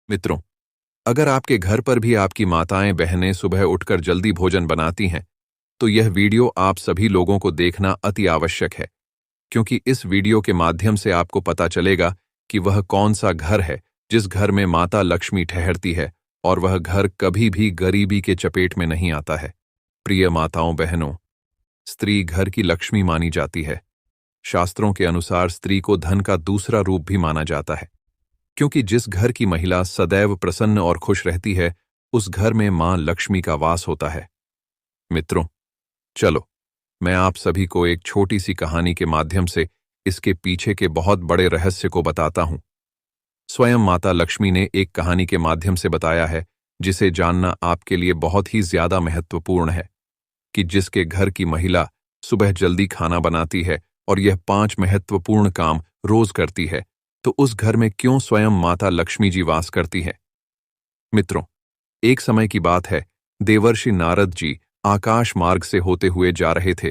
मित्रों, अगर आपके घर पर भी आपकी माताएं बहनें सुबह उठकर जल्दी भोजन बनाती हैं, तो यह वीडियो आप सभी लोगों को देखना अति आवश्यक है, क्योंकि इस वीडियो के माध्यम से आपको पता चलेगा कि वह कौन सा घर है जिस घर में माता लक्ष्मी ठहरती है और वह घर कभी भी गरीबी के चपेट में नहीं आता है। प्रिय माताओं बहनों, स्त्री घर की लक्ष्मी मानी जाती है। शास्त्रों के अनुसार स्त्री को धन का दूसरा रूप भी माना जाता है, क्योंकि जिस घर की महिला सदैव प्रसन्न और खुश रहती है, उस घर में मां लक्ष्मी का वास होता है। मित्रों, चलो मैं आप सभी को एक छोटी सी कहानी के माध्यम से इसके पीछे के बहुत बड़े रहस्य को बताता हूं। स्वयं माता लक्ष्मी ने एक कहानी के माध्यम से बताया है, जिसे जानना आपके लिए बहुत ही ज्यादा महत्वपूर्ण है, कि जिसके घर की महिला सुबह जल्दी खाना बनाती है और यह 5 महत्वपूर्ण काम रोज करती है, तो उस घर में क्यों स्वयं माता लक्ष्मी जी वास करती है। मित्रों, एक समय की बात है, देवर्षि नारद जी आकाश मार्ग से होते हुए जा रहे थे।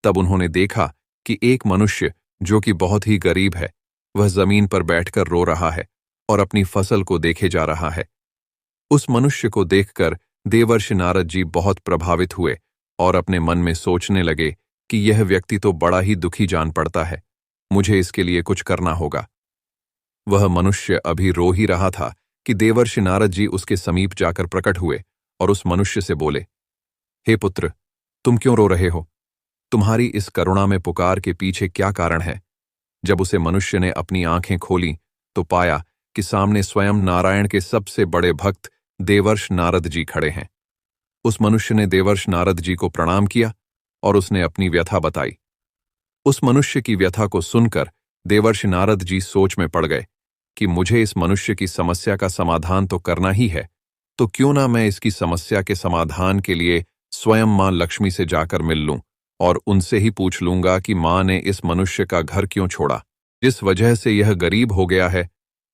तब उन्होंने देखा कि एक मनुष्य जो कि बहुत ही गरीब है, वह जमीन पर बैठकर रो रहा है और अपनी फसल को देखे जा रहा है। उस मनुष्य को देखकर देवर्षि नारद जी बहुत प्रभावित हुए और अपने मन में सोचने लगे कि यह व्यक्ति तो बड़ा ही दुखी जान पड़ता है, मुझे इसके लिए कुछ करना होगा। वह मनुष्य अभी रो ही रहा था कि देवर्षि नारद जी उसके समीप जाकर प्रकट हुए और उस मनुष्य से बोले, हे पुत्र, तुम क्यों रो रहे हो? तुम्हारी इस करुणा में पुकार के पीछे क्या कारण है? जब उसे मनुष्य ने अपनी आंखें खोली तो पाया कि सामने स्वयं नारायण के सबसे बड़े भक्त देवर्षि नारद जी खड़े हैं। उस मनुष्य ने देवर्षि नारद जी को प्रणाम किया और उसने अपनी व्यथा बताई। उस मनुष्य की व्यथा को सुनकर देवर्षि नारद जी सोच में पड़ गए कि मुझे इस मनुष्य की समस्या का समाधान तो करना ही है, तो क्यों ना मैं इसकी समस्या के समाधान के लिए स्वयं मां लक्ष्मी से जाकर मिल लूं और उनसे ही पूछ लूंगा कि मां ने इस मनुष्य का घर क्यों छोड़ा, जिस वजह से यह गरीब हो गया है।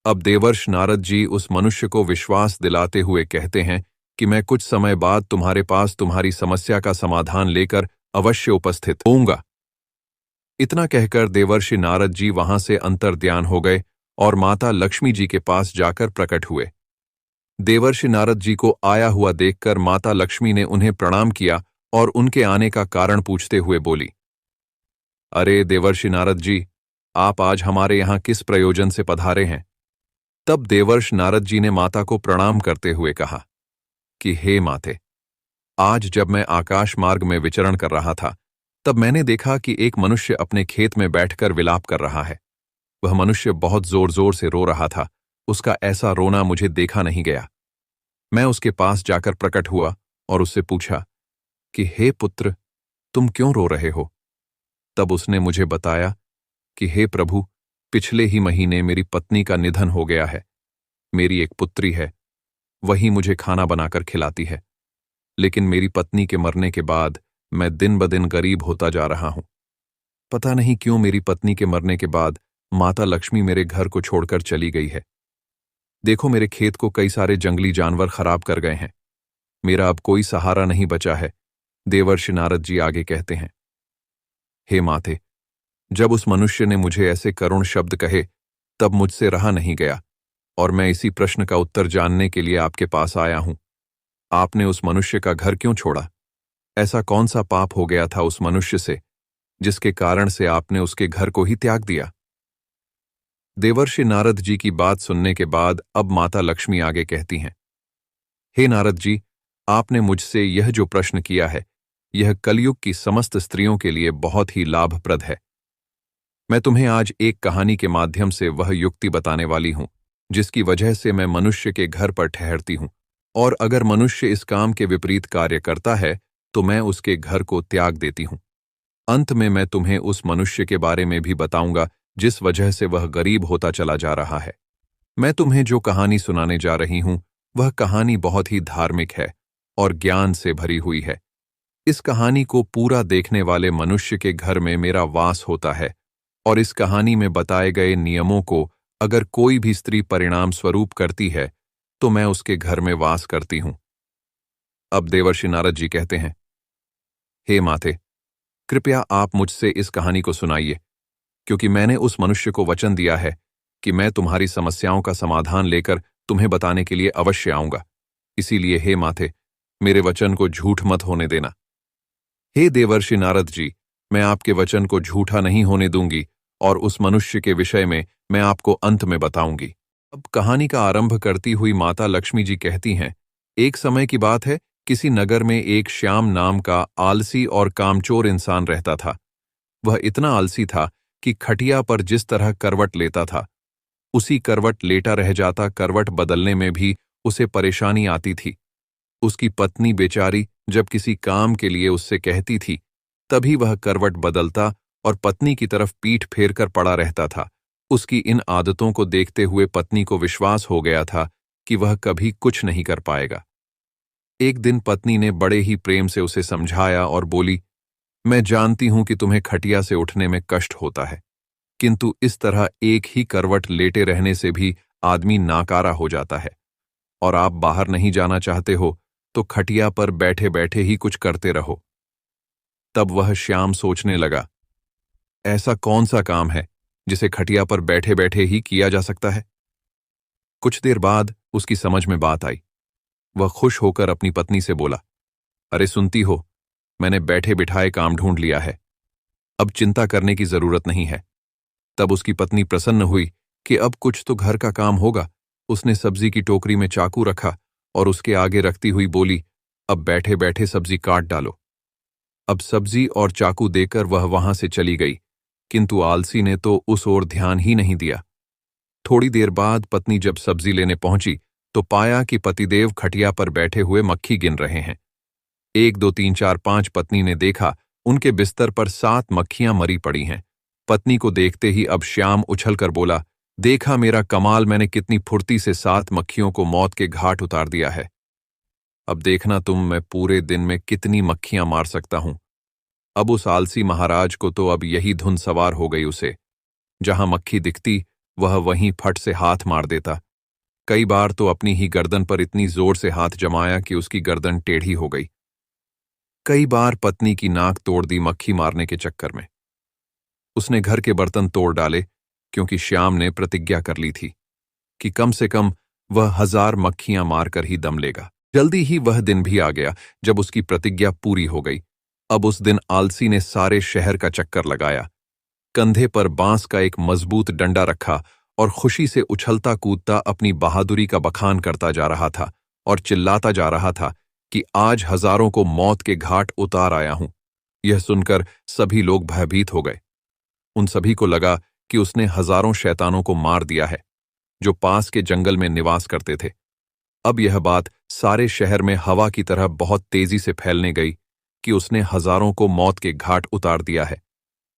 अब देवर्षि नारद जी उस मनुष्य को विश्वास दिलाते हुए कहते हैं कि मैं कुछ समय बाद तुम्हारे पास तुम्हारी समस्या का समाधान लेकर अवश्य उपस्थित होऊंगा। इतना कहकर देवर्षि नारद जी वहां से अंतर्ध्यान हो गए और माता लक्ष्मी जी के पास जाकर प्रकट हुए। देवर्षि नारद जी को आया हुआ देखकर माता लक्ष्मी ने उन्हें प्रणाम किया और उनके आने का कारण पूछते हुए बोली, अरे देवर्षि नारद जी, आप आज हमारे यहां किस प्रयोजन से पधारे हैं? तब देवर्षि नारद जी ने माता को प्रणाम करते हुए कहा कि हे माते, आज जब मैं आकाश मार्ग में विचरण कर रहा था, तब मैंने देखा कि एक मनुष्य अपने खेत में बैठकर विलाप कर रहा है। वह मनुष्य बहुत जोर जोर से रो रहा था। उसका ऐसा रोना मुझे देखा नहीं गया। मैं उसके पास जाकर प्रकट हुआ और उससे पूछा कि हे पुत्र, तुम क्यों रो रहे हो? तब उसने मुझे बताया कि हे प्रभु, पिछले ही महीने मेरी पत्नी का निधन हो गया है। मेरी एक पुत्री है, वही मुझे खाना बनाकर खिलाती है, लेकिन मेरी पत्नी के मरने के बाद मैं दिन ब दिन गरीब होता जा रहा हूं। पता नहीं क्यों मेरी पत्नी के मरने के बाद माता लक्ष्मी मेरे घर को छोड़कर चली गई है। देखो, मेरे खेत को कई सारे जंगली जानवर खराब कर गए हैं। मेरा अब कोई सहारा नहीं बचा है। देवर्षि नारद जी आगे कहते हैं, हे माते, जब उस मनुष्य ने मुझे ऐसे करुण शब्द कहे, तब मुझसे रहा नहीं गया और मैं इसी प्रश्न का उत्तर जानने के लिए आपके पास आया हूं। आपने उस मनुष्य का घर क्यों छोड़ा? ऐसा कौन सा पाप हो गया था उस मनुष्य से, जिसके कारण से आपने उसके घर को ही त्याग दिया? देवर्षि नारद जी की बात सुनने के बाद अब माता लक्ष्मी आगे कहती हैं, हे नारद जी, आपने मुझसे यह जो प्रश्न किया है, यह कलयुग की समस्त स्त्रियों के लिए बहुत ही लाभप्रद है। मैं तुम्हें आज एक कहानी के माध्यम से वह युक्ति बताने वाली हूं, जिसकी वजह से मैं मनुष्य के घर पर ठहरती हूं, और अगर मनुष्य इस काम के विपरीत कार्य करता है तो मैं उसके घर को त्याग देती हूं। अंत में मैं तुम्हें उस मनुष्य के बारे में भी बताऊंगा जिस वजह से वह गरीब होता चला जा रहा है। मैं तुम्हें जो कहानी सुनाने जा रही हूं, वह कहानी बहुत ही धार्मिक है और ज्ञान से भरी हुई है। इस कहानी को पूरा देखने वाले मनुष्य के घर में मेरा वास होता है, और इस कहानी में बताए गए नियमों को अगर कोई भी स्त्री परिणाम स्वरूप करती है, तो मैं उसके घर में वास करती हूं। अब देवर्षि नारद जी कहते हैं, हे माते, कृपया आप मुझसे इस कहानी को सुनाइए, क्योंकि मैंने उस मनुष्य को वचन दिया है कि मैं तुम्हारी समस्याओं का समाधान लेकर तुम्हें बताने के लिए अवश्य आऊंगा। इसीलिए हे माथे, मेरे वचन को झूठ मत होने देना। हे देवर्षि नारद जी, मैं आपके वचन को झूठा नहीं होने दूंगी और उस मनुष्य के विषय में मैं आपको अंत में बताऊंगी। अब कहानी का आरंभ करती हुई माता लक्ष्मी जी कहती हैं, एक समय की बात है, किसी नगर में एक श्याम नाम का आलसी और कामचोर इंसान रहता था। वह इतना आलसी था कि खटिया पर जिस तरह करवट लेता था, उसी करवट लेटा रह जाता। करवट बदलने में भी उसे परेशानी आती थी। उसकी पत्नी बेचारी जब किसी काम के लिए उससे कहती थी, तभी वह करवट बदलता और पत्नी की तरफ पीठ फेर कर पड़ा रहता था। उसकी इन आदतों को देखते हुए पत्नी को विश्वास हो गया था कि वह कभी कुछ नहीं कर पाएगा। एक दिन पत्नी ने बड़े ही प्रेम से उसे समझाया और बोली, मैं जानती हूं कि तुम्हें खटिया से उठने में कष्ट होता है, किंतु इस तरह एक ही करवट लेटे रहने से भी आदमी नाकारा हो जाता है, और आप बाहर नहीं जाना चाहते हो तो खटिया पर बैठे बैठे ही कुछ करते रहो। तब वह श्याम सोचने लगा, ऐसा कौन सा काम है जिसे खटिया पर बैठे बैठे ही किया जा सकता है। कुछ देर बाद उसकी समझ में बात आई। वह खुश होकर अपनी पत्नी से बोला, अरे सुनती हो, मैंने बैठे बिठाए काम ढूंढ लिया है, अब चिंता करने की जरूरत नहीं है। तब उसकी पत्नी प्रसन्न हुई कि अब कुछ तो घर का काम होगा। उसने सब्जी की टोकरी में चाकू रखा और उसके आगे रखती हुई बोली, अब बैठे बैठे सब्जी काट डालो। अब सब्जी और चाकू देकर वह वहां से चली गई, किंतु आलसी ने तो उस ओर ध्यान ही नहीं दिया। थोड़ी देर बाद पत्नी जब सब्जी लेने पहुंची तो पाया कि पतिदेव खटिया पर बैठे हुए मक्खी गिन रहे हैं। 1 2 3 4 5 पत्नी ने देखा, उनके बिस्तर पर 7 मक्खियां मरी पड़ी हैं। पत्नी को देखते ही अब श्याम उछलकर बोला, देखा मेरा कमाल, मैंने कितनी फुर्ती से 7 मक्खियों को मौत के घाट उतार दिया है। अब देखना तुम, मैं पूरे दिन में कितनी मक्खियां मार सकता हूं। अब उस आलसी महाराज को तो अब यही धुन सवार हो गई। उसे जहां मक्खी दिखती वह वहीं फट से हाथ मार देता। कई बार तो अपनी ही गर्दन पर इतनी जोर से हाथ जमाया कि उसकी गर्दन टेढ़ी हो गई। कई बार पत्नी की नाक तोड़ दी मक्खी मारने के चक्कर में। उसने घर के बर्तन तोड़ डाले, क्योंकि श्याम ने प्रतिज्ञा कर ली थी कि कम से कम वह 1000 मक्खियां मारकर ही दम लेगा। जल्दी ही वह दिन भी आ गया जब उसकी प्रतिज्ञा पूरी हो गई। अब उस दिन आलसी ने सारे शहर का चक्कर लगाया। कंधे पर बांस का एक मजबूत डंडा रखा और खुशी से उछलता कूदता अपनी बहादुरी का बखान करता जा रहा था और चिल्लाता जा रहा था कि आज हजारों को मौत के घाट उतार आया हूं। यह सुनकर सभी लोग भयभीत हो गए। उन सभी को लगा कि उसने हजारों शैतानों को मार दिया है जो पास के जंगल में निवास करते थे। अब यह बात सारे शहर में हवा की तरह बहुत तेजी से फैलने गई कि उसने हजारों को मौत के घाट उतार दिया है।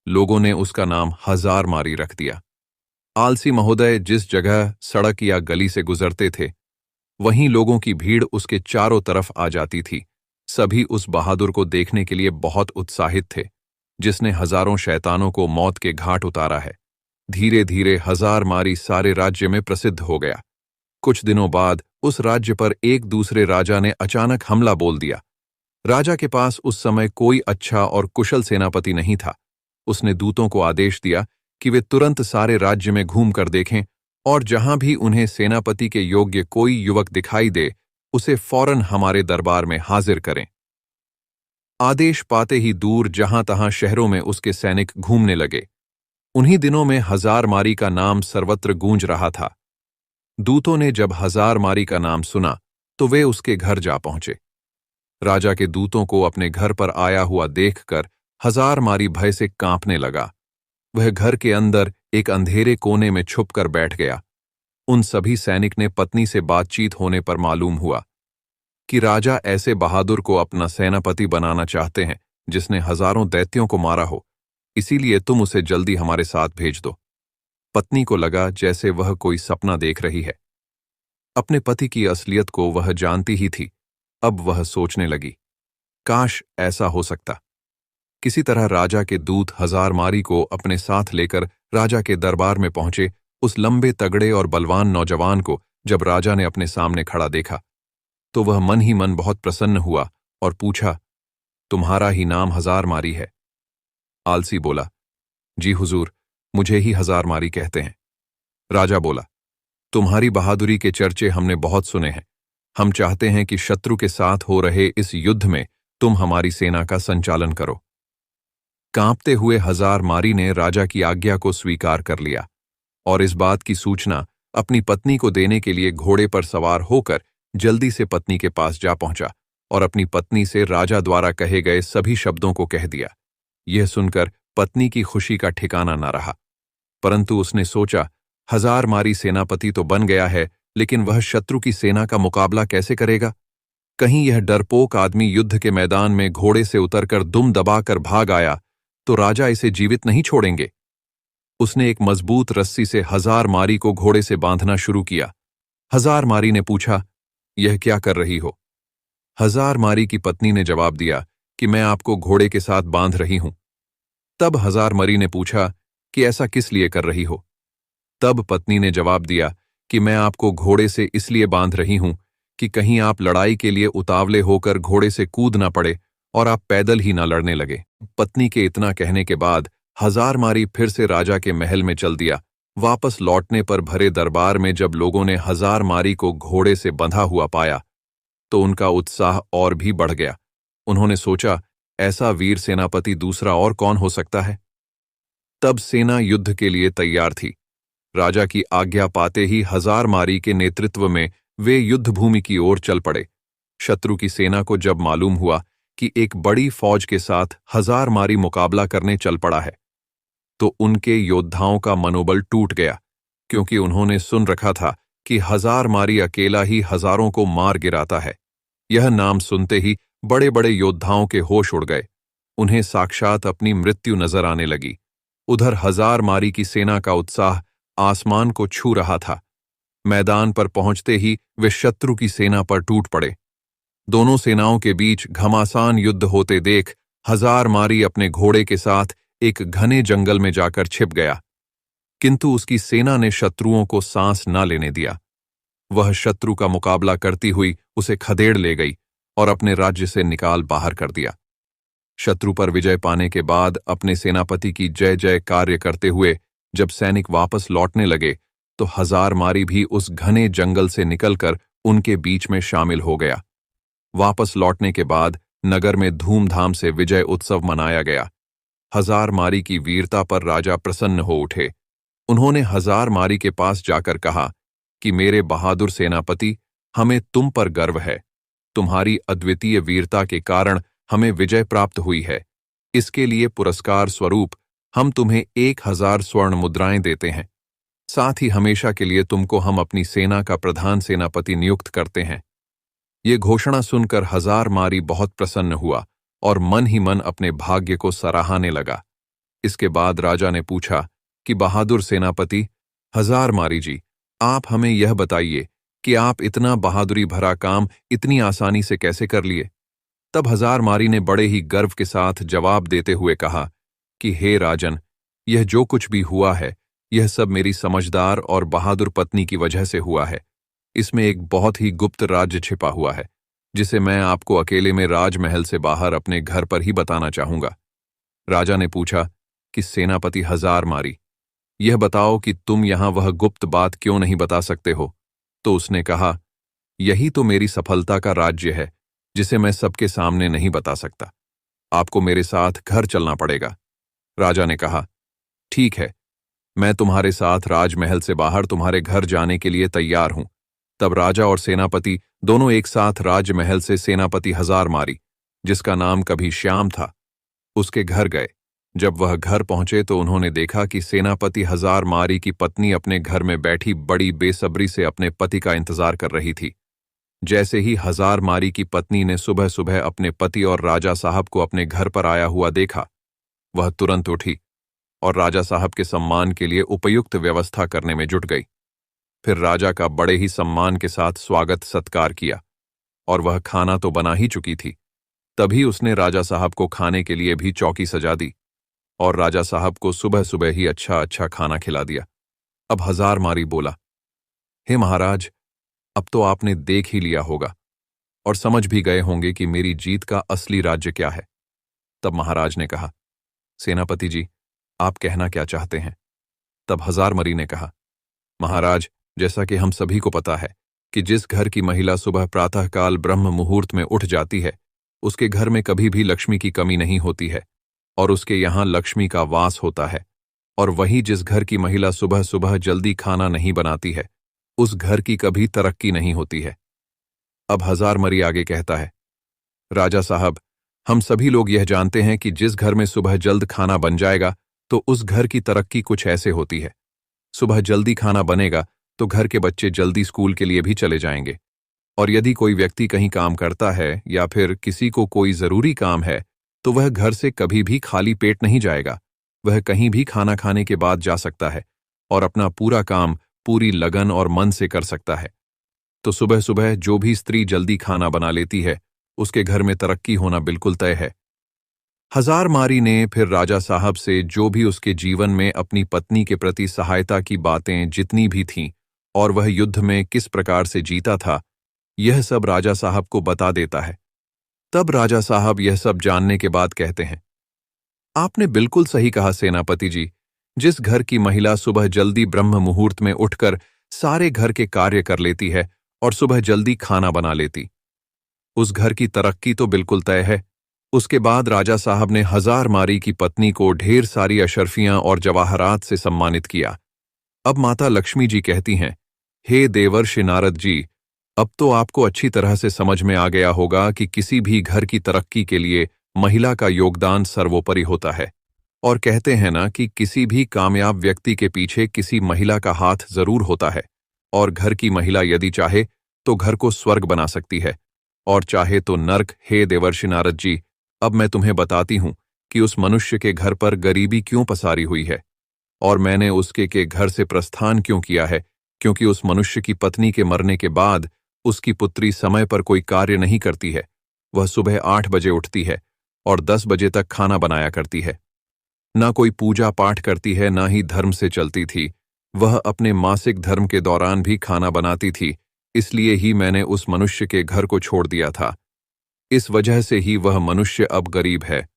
लोगों ने उसका नाम हजारमारी रख दिया। आलसी महोदय जिस जगह सड़क या गली से गुजरते थे, वहीं लोगों की भीड़ उसके चारों तरफ आ जाती थी। सभी उस बहादुर को देखने के लिए बहुत उत्साहित थे, जिसने हजारों शैतानों को मौत के घाट उतारा है। धीरे धीरे हजारमारी सारे राज्य में प्रसिद्ध हो गया। कुछ दिनों बाद उस राज्य पर एक दूसरे राजा ने अचानक हमला बोल दिया। राजा के पास उस समय कोई अच्छा और कुशल सेनापति नहीं था। उसने दूतों को आदेश दिया कि वे तुरंत सारे राज्य में घूम कर देखें और जहां भी उन्हें सेनापति के योग्य कोई युवक दिखाई दे, उसे फौरन हमारे दरबार में हाजिर करें। आदेश पाते ही दूर जहां तहां शहरों में उसके सैनिक घूमने लगे। उन्हीं दिनों में हजारमारी का नाम सर्वत्र गूंज रहा था। दूतों ने जब हजारमारी का नाम सुना तो वे उसके घर जा पहुंचे। राजा के दूतों को अपने घर पर आया हुआ देखकर हजारमारी भय से कांपने लगा। वह घर के अंदर एक अंधेरे कोने में छुपकर बैठ गया। उन सभी सैनिक ने पत्नी से बातचीत होने पर मालूम हुआ कि राजा ऐसे बहादुर को अपना सेनापति बनाना चाहते हैं जिसने हजारों दैत्यों को मारा हो, इसीलिए तुम उसे जल्दी हमारे साथ भेज दो। पत्नी को लगा जैसे वह कोई सपना देख रही है। अपने पति की असलियत को वह जानती ही थी। अब वह सोचने लगी, काश ऐसा हो सकता। किसी तरह राजा के दूत हजारमारी को अपने साथ लेकर राजा के दरबार में पहुंचे। उस लंबे तगड़े और बलवान नौजवान को जब राजा ने अपने सामने खड़ा देखा तो वह मन ही मन बहुत प्रसन्न हुआ और पूछा, तुम्हारा ही नाम हजारमारी है? आलसी बोला, जी हुजूर, मुझे ही हजारमारी कहते हैं। राजा बोला, तुम्हारी बहादुरी के चर्चे हमने बहुत सुने हैं। हम चाहते हैं कि शत्रु के साथ हो रहे इस युद्ध में तुम हमारी सेना का संचालन करो। कांपते हुए हजार मारी ने राजा की आज्ञा को स्वीकार कर लिया और इस बात की सूचना अपनी पत्नी को देने के लिए घोड़े पर सवार होकर जल्दी से पत्नी के पास जा पहुंचा और अपनी पत्नी से राजा द्वारा कहे गए सभी शब्दों को कह दिया। यह सुनकर पत्नी की खुशी का ठिकाना न रहा, परंतु उसने सोचा, हजार मारी सेनापति तो बन गया है, लेकिन वह शत्रु की सेना का मुकाबला कैसे करेगा? कहीं यह डरपोक आदमी युद्ध के मैदान में घोड़े से उतरकर दुम दबाकर भाग आया तो राजा इसे जीवित नहीं छोड़ेंगे। उसने एक मजबूत रस्सी से हजार मारी को घोड़े से बांधना शुरू किया। हजार मारी ने पूछा, यह क्या कर रही हो? हजार मारी की पत्नी ने जवाब दिया कि मैं आपको घोड़े के साथ बांध रही हूं। तब हजार मारी ने पूछा कि ऐसा किस लिए कर रही हो? तब पत्नी ने जवाब दिया कि मैं आपको घोड़े से इसलिए बांध रही हूं कि कहीं आप लड़ाई के लिए उतावले होकर घोड़े से कूद ना पड़े और आप पैदल ही ना लड़ने लगे। पत्नी के इतना कहने के बाद हजार मारी फिर से राजा के महल में चल दिया। वापस लौटने पर भरे दरबार में जब लोगों ने हजार मारी को घोड़े से बंधा हुआ पाया तो उनका उत्साह और भी बढ़ गया। उन्होंने सोचा, ऐसा वीर सेनापति दूसरा और कौन हो सकता है? तब सेना युद्ध के लिए तैयार थी। राजा की आज्ञा पाते ही हजार मारी के नेतृत्व में वे युद्धभूमि की ओर चल पड़े। शत्रु की सेना को जब मालूम हुआ कि एक बड़ी फौज के साथ हजार मारी मुकाबला करने चल पड़ा है तो उनके योद्धाओं का मनोबल टूट गया, क्योंकि उन्होंने सुन रखा था कि हजार मारी अकेला ही हजारों को मार गिराता है। यह नाम सुनते ही बड़े बड़े योद्धाओं के होश उड़ गए। उन्हें साक्षात अपनी मृत्यु नजर आने लगी। उधर हजार मारी की सेना का उत्साह आसमान को छू रहा था। मैदान पर पहुंचते ही वे शत्रु की सेना पर टूट पड़े। दोनों सेनाओं के बीच घमासान युद्ध होते देख हजार मारी अपने घोड़े के साथ एक घने जंगल में जाकर छिप गया, किंतु उसकी सेना ने शत्रुओं को सांस न लेने दिया। वह शत्रु का मुकाबला करती हुई उसे खदेड़ ले गई और अपने राज्य से निकाल बाहर कर दिया। शत्रु पर विजय पाने के बाद अपने सेनापति की जय जय कार्य करते हुए जब सैनिक वापस लौटने लगे तो हजार मारी भी उस घने जंगल से निकलकर उनके बीच में शामिल हो गया। वापस लौटने के बाद नगर में धूमधाम से विजय उत्सव मनाया गया। हजार मारी की वीरता पर राजा प्रसन्न हो उठे। उन्होंने हजार मारी के पास जाकर कहा कि मेरे बहादुर सेनापति, हमें तुम पर गर्व है। तुम्हारी अद्वितीय वीरता के कारण हमें विजय प्राप्त हुई है। इसके लिए पुरस्कार स्वरूप हम तुम्हें 1000 स्वर्ण मुद्राएं देते हैं। साथ ही हमेशा के लिए तुमको हम अपनी सेना का प्रधान सेनापति नियुक्त करते हैं। ये घोषणा सुनकर हजार मारी बहुत प्रसन्न हुआ और मन ही मन अपने भाग्य को सराहने लगा। इसके बाद राजा ने पूछा कि बहादुर सेनापति हजार मारी जी, आप हमें यह बताइए कि आप इतना बहादुरी भरा काम इतनी आसानी से कैसे कर लिए? तब हजार मारी ने बड़े ही गर्व के साथ जवाब देते हुए कहा कि हे राजन, यह जो कुछ भी हुआ है यह सब मेरी समझदार और बहादुर पत्नी की वजह से हुआ है। इसमें एक बहुत ही गुप्त राज्य छिपा हुआ है जिसे मैं आपको अकेले में राजमहल से बाहर अपने घर पर ही बताना चाहूंगा। राजा ने पूछा कि सेनापति हजार मारी, यह बताओ कि तुम यहां वह गुप्त बात क्यों नहीं बता सकते हो? तो उसने कहा, यही तो मेरी सफलता का राज्य है जिसे मैं सबके सामने नहीं बता सकता। आपको मेरे साथ घर चलना पड़ेगा। राजा ने कहा, ठीक है, मैं तुम्हारे साथ राजमहल से बाहर तुम्हारे घर जाने के लिए तैयार हूं। तब राजा और सेनापति दोनों एक साथ राजमहल से सेनापति हजार मारी, जिसका नाम कभी श्याम था, उसके घर गए। जब वह घर पहुंचे तो उन्होंने देखा कि सेनापति हजार मारी की पत्नी अपने घर में बैठी बड़ी बेसब्री से अपने पति का इंतजार कर रही थी। जैसे ही हजार मारी की पत्नी ने सुबह सुबह अपने पति और राजा साहब को अपने घर पर आया हुआ देखा, वह तुरंत उठी और राजा साहब के सम्मान के लिए उपयुक्त व्यवस्था करने में जुट गई। फिर राजा का बड़े ही सम्मान के साथ स्वागत सत्कार किया और वह खाना तो बना ही चुकी थी। तभी उसने राजा साहब को खाने के लिए भी चौकी सजा दी और राजा साहब को सुबह सुबह ही अच्छा अच्छा खाना खिला दिया। अब हजार मारी बोला, हे महाराज, अब तो आपने देख ही लिया होगा और समझ भी गए होंगे कि मेरी जीत का असली राज्य क्या है। तब महाराज ने कहा, सेनापति जी, आप कहना क्या चाहते हैं? तब हजार मारी ने कहा, महाराज, जैसा कि हम सभी को पता है कि जिस घर की महिला सुबह प्रातःकाल ब्रह्म मुहूर्त में उठ जाती है, उसके घर में कभी भी लक्ष्मी की कमी नहीं होती है और उसके यहाँ लक्ष्मी का वास होता है। और वहीं जिस घर की महिला सुबह सुबह जल्दी खाना नहीं बनाती है, उस घर की कभी तरक्की नहीं होती है। अब हजारमरी आगे कहता है, राजा साहब, हम सभी लोग यह जानते हैं कि जिस घर में सुबह जल्द खाना बन जाएगा तो उस घर की तरक्की कुछ ऐसे होती है। सुबह जल्दी खाना बनेगा तो घर के बच्चे जल्दी स्कूल के लिए भी चले जाएंगे, और यदि कोई व्यक्ति कहीं काम करता है या फिर किसी को कोई जरूरी काम है तो वह घर से कभी भी खाली पेट नहीं जाएगा। वह कहीं भी खाना खाने के बाद जा सकता है और अपना पूरा काम पूरी लगन और मन से कर सकता है। तो सुबह सुबह जो भी स्त्री जल्दी खाना बना लेती है, उसके घर में तरक्की होना बिल्कुल तय है। हजारमारी ने फिर राजा साहब से जो भी उसके जीवन में अपनी पत्नी के प्रति सहायता की बातें जितनी भी थीं और वह युद्ध में किस प्रकार से जीता था, यह सब राजा साहब को बता देता है। तब राजा साहब यह सब जानने के बाद कहते हैं, आपने बिल्कुल सही कहा सेनापति जी। जिस घर की महिला सुबह जल्दी ब्रह्म मुहूर्त में उठकर सारे घर के कार्य कर लेती है और सुबह जल्दी खाना बना लेती, उस घर की तरक्की तो बिल्कुल तय है। उसके बाद राजा साहब ने हजारमारी की पत्नी को ढेर सारी अशर्फियां और जवाहरात से सम्मानित किया। अब माता लक्ष्मी जी कहती हैं, हे देवर्षि नारद जी, अब तो आपको अच्छी तरह से समझ में आ गया होगा कि किसी भी घर की तरक्की के लिए महिला का योगदान सर्वोपरि होता है। और कहते हैं ना कि किसी भी कामयाब व्यक्ति के पीछे किसी महिला का हाथ जरूर होता है, और घर की महिला यदि चाहे तो घर को स्वर्ग बना सकती है और चाहे तो नर्क। हे देवर्षि नारद जी, अब मैं तुम्हें बताती हूं कि उस मनुष्य के घर पर गरीबी क्यों पसारी हुई है और मैंने उसके के घर से प्रस्थान क्यों किया है। क्योंकि उस मनुष्य की पत्नी के मरने के बाद उसकी पुत्री समय पर कोई कार्य नहीं करती है। वह सुबह 8 बजे उठती है और 10 बजे तक खाना बनाया करती है। ना कोई पूजा पाठ करती है, ना ही धर्म से चलती थी। वह अपने मासिक धर्म के दौरान भी खाना बनाती थी, इसलिए ही मैंने उस मनुष्य के घर को छोड़ दिया था। इस वजह से ही वह मनुष्य अब गरीब है।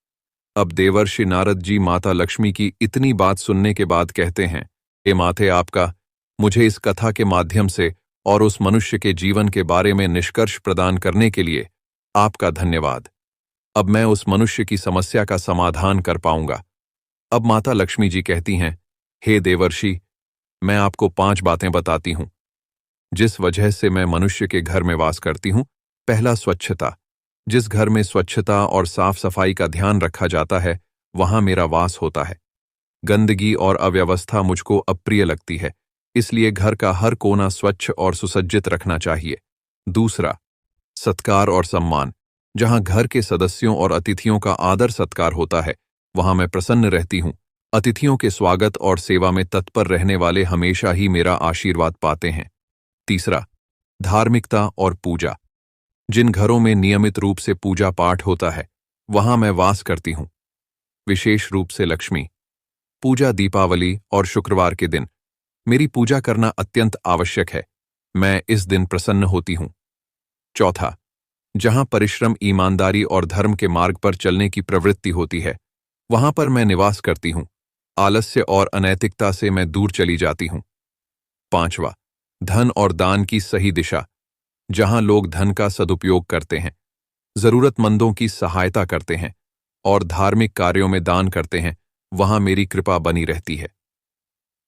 अब देवर्षि नारद जी माता लक्ष्मी की इतनी बात सुनने के बाद कहते हैं, हे माते, आपका मुझे इस कथा के माध्यम से और उस मनुष्य के जीवन के बारे में निष्कर्ष प्रदान करने के लिए आपका धन्यवाद। अब मैं उस मनुष्य की समस्या का समाधान कर पाऊंगा। अब माता लक्ष्मी जी कहती हैं, हे देवर्षि, मैं आपको 5 बातें बताती हूं जिस वजह से मैं मनुष्य के घर में वास करती हूं। पहला, स्वच्छता। जिस घर में स्वच्छता और साफ सफाई का ध्यान रखा जाता है, वहां मेरा वास होता है। गंदगी और अव्यवस्था मुझको अप्रिय लगती है, इसलिए घर का हर कोना स्वच्छ और सुसज्जित रखना चाहिए। दूसरा, सत्कार और सम्मान। जहां घर के सदस्यों और अतिथियों का आदर सत्कार होता है, वहां मैं प्रसन्न रहती हूं। अतिथियों के स्वागत और सेवा में तत्पर रहने वाले हमेशा ही मेरा आशीर्वाद पाते हैं। तीसरा, धार्मिकता और पूजा। जिन घरों में नियमित रूप से पूजा पाठ होता है, वहां मैं वास करती हूं। विशेष रूप से लक्ष्मी पूजा, दीपावली और शुक्रवार के दिन मेरी पूजा करना अत्यंत आवश्यक है। मैं इस दिन प्रसन्न होती हूं। चौथा, जहां परिश्रम, ईमानदारी और धर्म के मार्ग पर चलने की प्रवृत्ति होती है, वहां पर मैं निवास करती हूं। आलस्य और अनैतिकता से मैं दूर चली जाती हूं। पांचवा, धन और दान की सही दिशा। जहां लोग धन का सदुपयोग करते हैं, जरूरतमंदों की सहायता करते हैं और धार्मिक कार्यों में दान करते हैं, वहां मेरी कृपा बनी रहती है।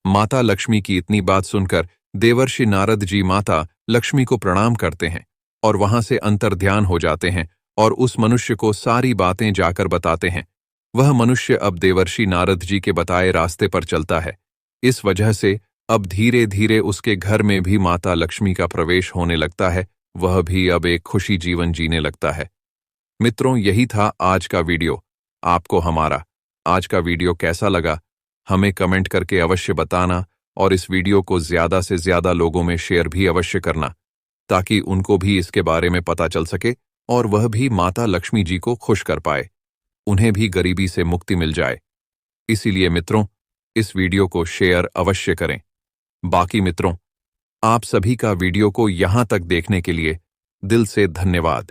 माता लक्ष्मी की इतनी बात सुनकर देवर्षि नारद जी माता लक्ष्मी को प्रणाम करते हैं और वहां से अंतर्ध्यान हो जाते हैं और उस मनुष्य को सारी बातें जाकर बताते हैं। वह मनुष्य अब देवर्षि नारद जी के बताए रास्ते पर चलता है। इस वजह से अब धीरे धीरे उसके घर में भी माता लक्ष्मी का प्रवेश होने लगता है। वह भी अब एक खुशी जीवन जीने लगता है। मित्रों, यही था आज का वीडियो। आपको हमारा आज का वीडियो कैसा लगा, हमें कमेंट करके अवश्य बताना और इस वीडियो को ज्यादा से ज्यादा लोगों में शेयर भी अवश्य करना, ताकि उनको भी इसके बारे में पता चल सके और वह भी माता लक्ष्मी जी को खुश कर पाए, उन्हें भी गरीबी से मुक्ति मिल जाए। इसीलिए मित्रों, इस वीडियो को शेयर अवश्य करें। बाकी मित्रों, आप सभी का वीडियो को यहां तक देखने के लिए दिल से धन्यवाद।